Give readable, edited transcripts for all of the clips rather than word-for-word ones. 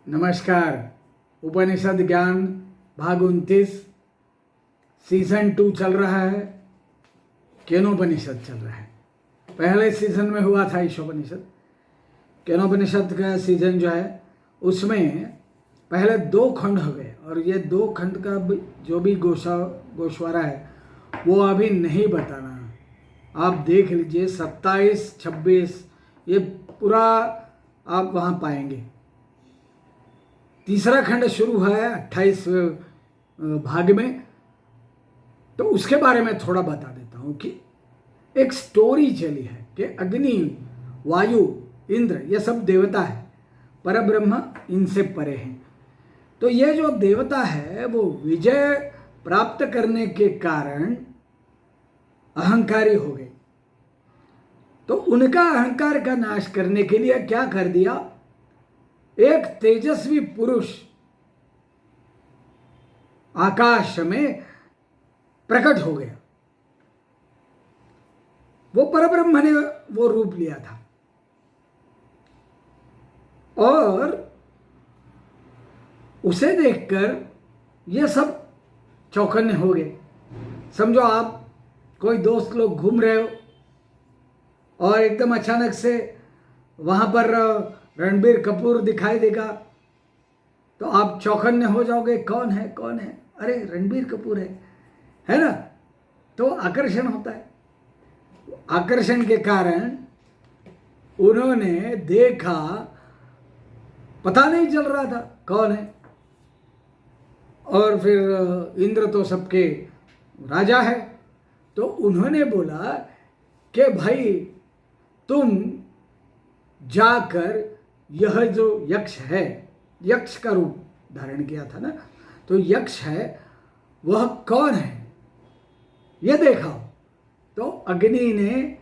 नमस्कार। उपनिषद ज्ञान भाग 29 सीजन 2 चल रहा है। केनोपनिषद चल रहा है। पहले सीजन में हुआ था ईशोपनिषद। केनोपनिषद का सीजन जो है उसमें पहले 2 खंड हो गए और ये 2 खंड का जो भी गोशवारा है वो अभी नहीं बताना। आप देख लीजिए 27, 26 ये पूरा आप वहाँ पाएंगे। तीसरा खंड शुरू है 28 भाग में, तो उसके बारे में थोड़ा बता देता हूँ कि एक स्टोरी चली है कि अग्नि, वायु, इंद्र ये सब देवता है, परब्रह्म इनसे परे हैं। तो ये जो देवता है वो विजय प्राप्त करने के कारण अहंकारी हो गए। तो उनका अहंकार का नाश करने के लिए क्या कर दिया, एक तेजस्वी पुरुष आकाश में प्रकट हो गया। वो परब्रह्म ने वो रूप लिया था और उसे देखकर ये सब चौकन्ने हो गए। समझो आप कोई दोस्त लोग घूम रहे हो और एकदम अचानक से वहां पर रणबीर कपूर दिखाई देगा तो आप चौकन्ने हो जाओगे, कौन है कौन है, अरे रणबीर कपूर है ना। तो आकर्षण होता है। आकर्षण के कारण उन्होंने देखा, पता नहीं चल रहा था कौन है। और फिर इंद्र तो सबके राजा है, तो उन्होंने बोला कि भाई तुम जाकर यह जो यक्ष है, यक्ष का रूप धारण किया था ना, तो यक्ष है वह कौन है यह देखाओ। तो अग्नि ने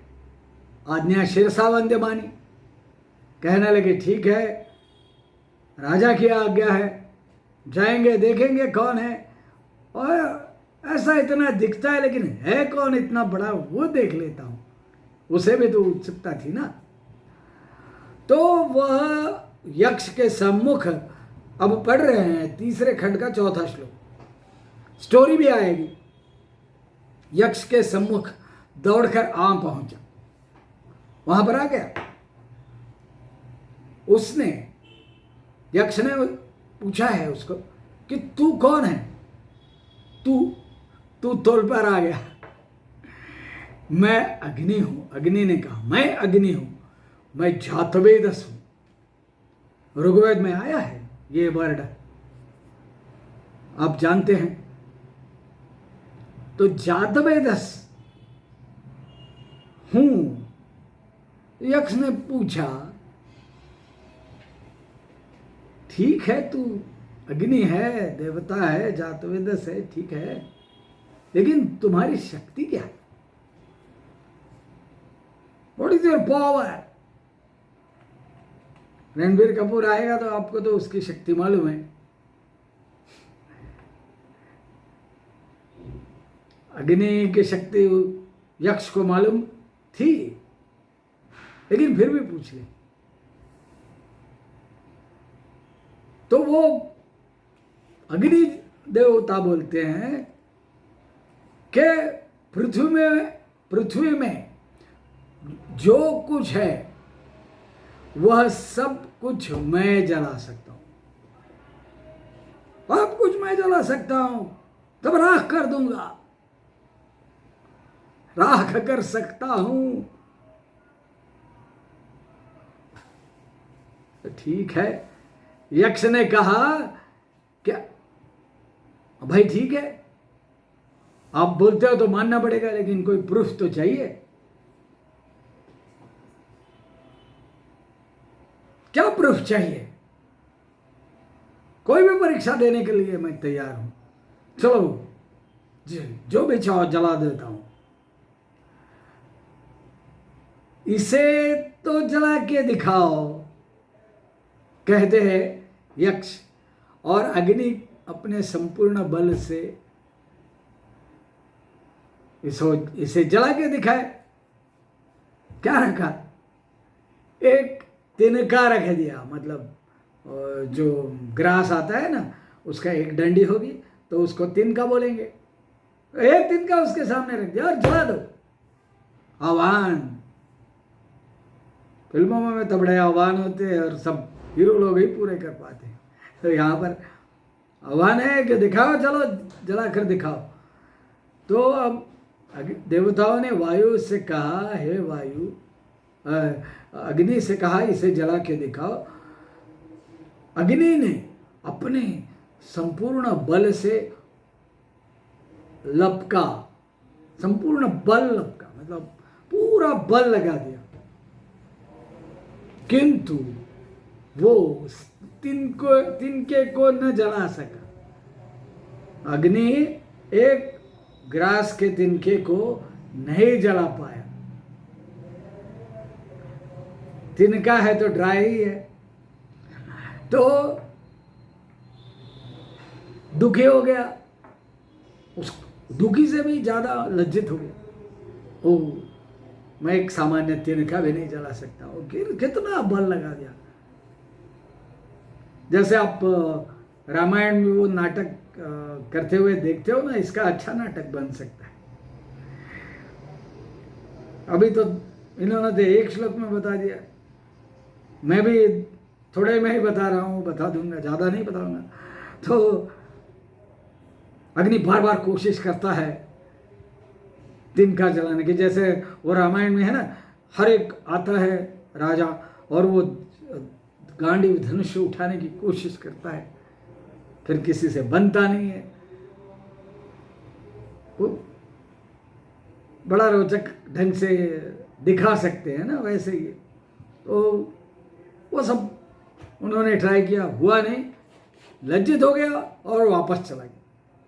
आज्ञा शिरसावंद्य मानी, कहने लगे ठीक है, राजा की आज्ञा है, जाएंगे देखेंगे कौन है। और ऐसा इतना दिखता है लेकिन है कौन इतना बड़ा, वो देख लेता हूँ। उसे भी तो उत्सुकता थी ना। तो वह यक्ष के सम्मुख, अब पढ़ रहे हैं तीसरे खंड का 4था श्लोक, स्टोरी भी आएगी। यक्ष के सम्मुख दौड़कर पहुंचा, वहां पर आ गया। उसने, यक्ष ने पूछा है उसको कि तू कौन है, तू तोल पर आ गया। मैं अग्नि हूं। अग्नि ने कहा मैं अग्नि हूं, मैं जातवेदस हूं। ऋग्वेद में आया है ये वर्ड, आप जानते हैं। तो जातवेदस हूं। यक्ष ने पूछा ठीक है, तू अग्नि है, देवता है, जातवेदस है, ठीक है, लेकिन तुम्हारी शक्ति क्या है? What is your power? Ranbir Kapoor आएगा तो आपको तो उसकी शक्ति मालूम है। अग्नि की शक्ति यक्ष को मालूम थी, लेकिन फिर भी पूछ ले। तो वो अग्नि देवता बोलते हैं कि पृथ्वी में जो कुछ है वह सब कुछ मैं जला सकता हूं। सब कुछ मैं जला सकता हूं, तब राख कर दूंगा, राख कर सकता हूं। तो ठीक है, यक्ष ने कहा क्या भाई ठीक है, आप बोलते हो तो मानना पड़ेगा, लेकिन कोई प्रूफ तो चाहिए। क्या प्रूफ चाहिए? कोई भी परीक्षा देने के लिए मैं तैयार हूं। चलो जो भी चाहो जला देता हूं। इसे तो जला के दिखाओ, कहते हैं यक्ष। और अग्नि अपने संपूर्ण बल से इसे जला के दिखाए। क्या रखा? एक तिनका रख दिया, मतलब जो ग्रास आता है ना, उसका एक डंडी होगी, तो उसको तिनका बोलेंगे। एक तिनका उसके सामने रख दिया और जला दो। आह्वान, फिल्मों में तो बड़े आह्वान होते हैं और सब हीरो लोग ही पूरे कर पाते हैं। तो यहाँ पर आह्वान है कि दिखाओ, चलो जला कर दिखाओ। तो अब देवताओं ने वायु से कहा, हे वायु, अग्नि से कहा इसे जला के दिखाओ। अग्नि ने अपने संपूर्ण बल से लपका, संपूर्ण बल लपका, मतलब पूरा बल लगा दिया, किंतु वो तिनके को न जला सका। अग्नि एक ग्रास के तिनके को नहीं जला पाया। तिनका है तो ड्राई ही है, तो दुखी हो गया, उस दुखी से भी ज्यादा लज्जित हो गया। ओ, मैं एक सामान्य तिनका भी नहीं जला सकता। ओ, कितना बल लगा दिया। जैसे आप रामायण में वो नाटक करते हुए देखते हो ना, इसका अच्छा नाटक बन सकता है। अभी तो इन्होंने तो एक श्लोक में बता दिया, मैं भी थोड़े में ही बता रहा हूँ, बता दूंगा, ज़्यादा नहीं बताऊंगा। तो अग्नि बार बार कोशिश करता है तिनका जलाने की। जैसे वो रामायण में है ना, हर एक आता है राजा और वो गांडीव धनुष उठाने की कोशिश करता है, फिर किसी से बनता नहीं है। वो बड़ा रोचक ढंग से दिखा सकते हैं ना, वैसे ही। तो वो सब उन्होंने ट्राई किया, हुआ नहीं, लज्जित हो गया और वापस चला गया।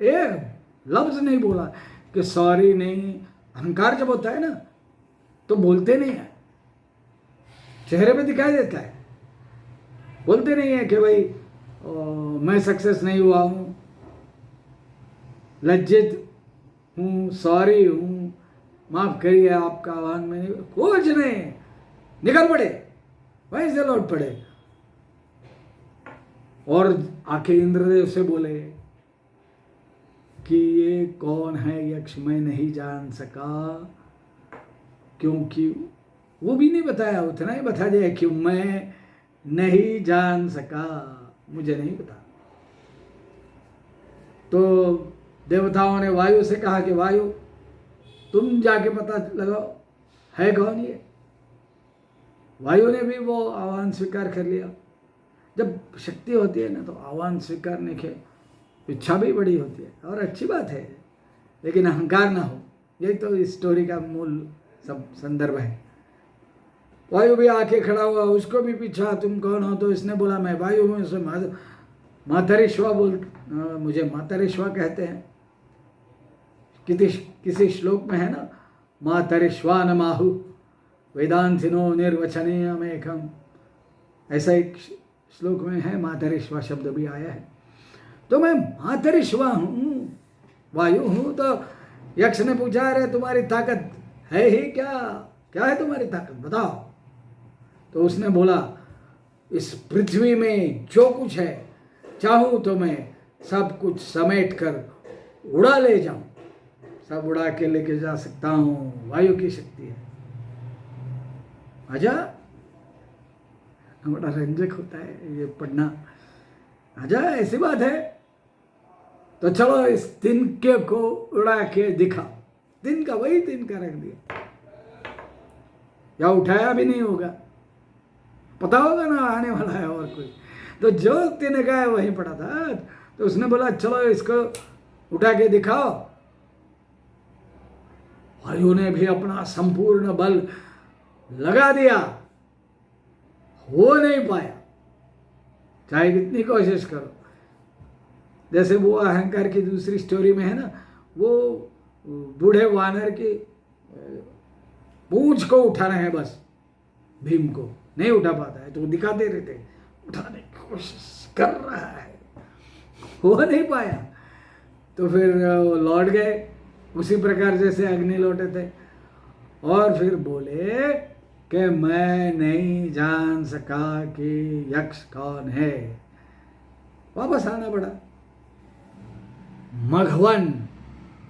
एक लफ्ज नहीं बोला कि सॉरी नहीं। अहंकार जब होता है ना तो बोलते नहीं है, चेहरे पे दिखाई देता है, बोलते नहीं है कि भाई मैं सक्सेस नहीं हुआ हूँ, लज्जित हूँ, सॉरी हूँ, माफ करिए आपका आह्वान में कुछ नहीं, निकल पड़े, वहीं से लौट पड़े। और आके इंद्रदेव से बोले कि ये कौन है यक्ष, मैं नहीं जान सका, क्योंकि वो भी नहीं बताया, उतना ही बता दिया कि मैं नहीं जान सका, मुझे नहीं पता। तो देवताओं ने वायु से कहा कि वायु तुम जाके पता लगाओ है कौन ये। वायु ने भी वो आह्वान स्वीकार कर लिया। जब शक्ति होती है ना तो आह्वान स्वीकारने की इच्छा भी बड़ी होती है, और अच्छी बात है, लेकिन अहंकार ना हो। यही तो इस स्टोरी का मूल सब संदर्भ है। वायु भी आके खड़ा हुआ, उसको भी पूछा तुम कौन हो, तो इसने बोला मैं वायु हूँ। इसे मातरिश्वा मुझे मातरिश्वा कहते हैं। किसी श्लोक में है ना, मातरिश्वा न माहु वेदांतिनो निर्वचनीयमेकम, ऐसा एक श्लोक में है, मातरिश्वा शब्द भी आया है। तो मैं मातरिश्वा हूँ, वायु हूँ। तो यक्ष ने पूछा, अरे तुम्हारी ताकत है ही क्या, क्या है तुम्हारी ताकत बताओ। तो उसने बोला, इस पृथ्वी में जो कुछ है चाहूँ तो मैं सब कुछ समेट कर उड़ा ले जाऊं, सब उड़ा के लेके जा सकता हूँ, वायु की शक्ति है। आजा, बड़ा रंजक होता है ये पढ़ना। आजा, ऐसी बात है तो चलो इस तिनके को उड़ा के दिखा। तिनका वही तिनका रख दिया, या उठाया भी नहीं होगा, पता होगा ना आने वाला है और कोई। तो जो तिनका है वहीं पड़ा था। तो उसने बोला चलो इसको उठा के दिखाओ। वायु ने भी अपना संपूर्ण बल लगा दिया, हो नहीं पाया, चाहे कितनी कोशिश करो। जैसे वो अहंकार की दूसरी स्टोरी में है ना, वो बूढ़े वानर की पूंछ को उठाना है बस, भीम को नहीं उठा पाता है, तो दिखाते रहते उठाने की कोशिश कर रहा है, हो नहीं पाया। तो फिर लौट गए उसी प्रकार जैसे अग्नि लौटे थे, और फिर बोले कि मैं नहीं जान सका कि यक्ष कौन है, वापस आना पड़ा। मघवन,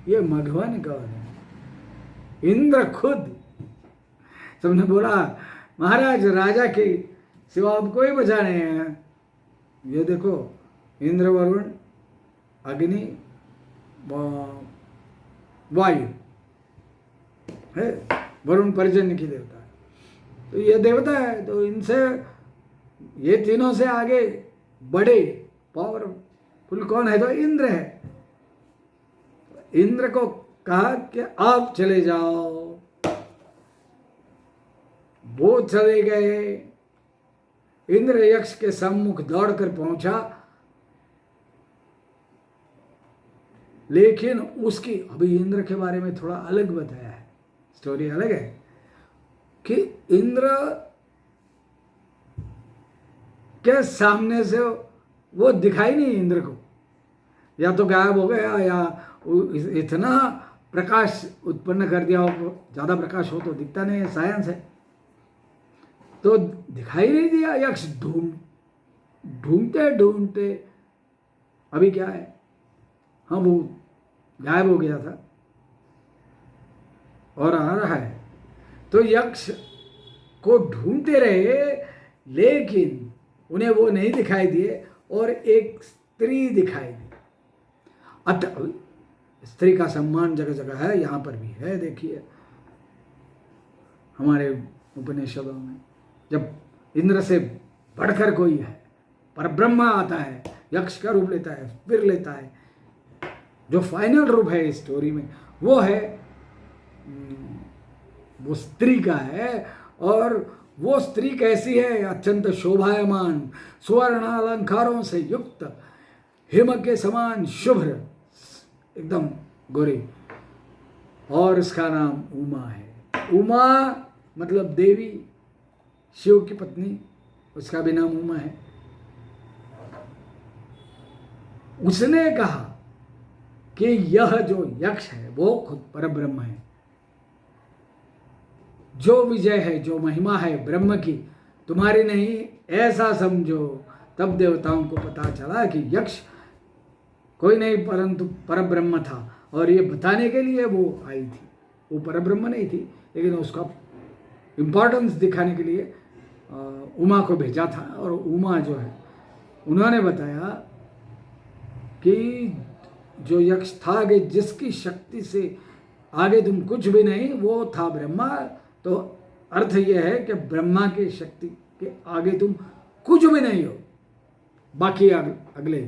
ये मघवन कौन है? इंद्र खुद। सबने बोला महाराज राजा के सिवा अब कोई बचा नहीं है। ये देखो इंद्र, वरुण, अग्नि, वायु है। वरुण पर्जन्य की देवता है, तो ये देवता है, तो इनसे ये तीनों से आगे बड़े पावरफुल कौन है? तो इंद्र है। इंद्र को कहा कि आप चले जाओ, वो चले गए। इंद्र यक्ष के सम्मुख दौड़कर पहुंचा, लेकिन उसकी, अभी इंद्र के बारे में थोड़ा अलग बताया है, स्टोरी अलग है कि इंद्र के सामने से वो दिखाई नहीं इंद्र को, या तो गायब हो गया या इतना प्रकाश उत्पन्न कर दिया हो, ज़्यादा प्रकाश हो तो दिखता नहीं है, साइंस है, तो दिखाई नहीं दिया। यक्ष ढूंढते ढूंढते अभी क्या है, हाँ वो गायब हो गया था और आ रहा है। तो यक्ष को ढूंढते रहे, लेकिन उन्हें वो नहीं दिखाई दिए और एक स्त्री दिखाई दी। अतः स्त्री का सम्मान जगह जगह है, यहाँ पर भी है। देखिए हमारे उपनिषदों में जब इंद्र से बढ़कर कोई है, परब्रह्म आता है, यक्ष का रूप लेता है, फिर लेता है, जो फाइनल रूप है इस स्टोरी में वो है, वो स्त्री का है। और वो स्त्री कैसी है? अत्यंत शोभायमान, स्वर्ण अलंकारों से युक्त, हिम के समान शुभ्र, एकदम गोरी, और इसका नाम उमा है। उमा मतलब देवी, शिव की पत्नी, उसका भी नाम उमा है। उसने कहा कि यह जो यक्ष है वो खुद परब्रह्म है, जो विजय है, जो महिमा है ब्रह्म की, तुम्हारी नहीं, ऐसा समझो। तब देवताओं को पता चला कि यक्ष कोई नहीं परंतु परब्रह्म था, और ये बताने के लिए वो आई थी। वो परब्रह्म नहीं थी, लेकिन उसका इम्पोर्टेंस दिखाने के लिए उमा को भेजा था। और उमा जो है, उन्होंने बताया कि जो यक्ष था कि जिसकी शक्ति से आगे तुम कुछ भी नहीं, वो था ब्रह्मा। तो अर्थ यह है कि ब्रह्मा की शक्ति के आगे तुम कुछ भी नहीं हो। बाकी अगले